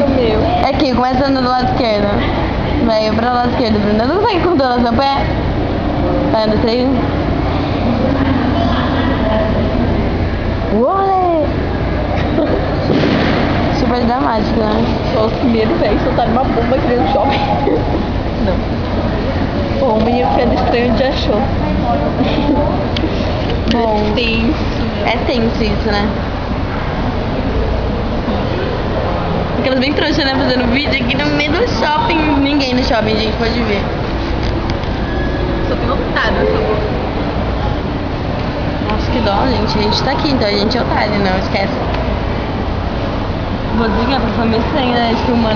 No meu. É aqui, começa andando do lado esquerdo. Vai pra lado esquerdo, Bruna. Não consegue controlar seu pé? Vai, anda, 3. Ué! Super dramático, né? Só os primeiros velhos soltaram uma bomba aqui dentro do shopping. Não. Bom, o menino ficando estranho já achou. Bom, Tenso. é tenso isso, né? Aquelas bem trouxas, né? Fazendo vídeo aqui no meio do shopping. Ninguém no shopping, gente, pode ver. Só tem otário nessa boca. Nossa, que dó, gente. A gente tá aqui, então a gente é otário, não esquece. Vou desligar pra família estranha, né? Filmando.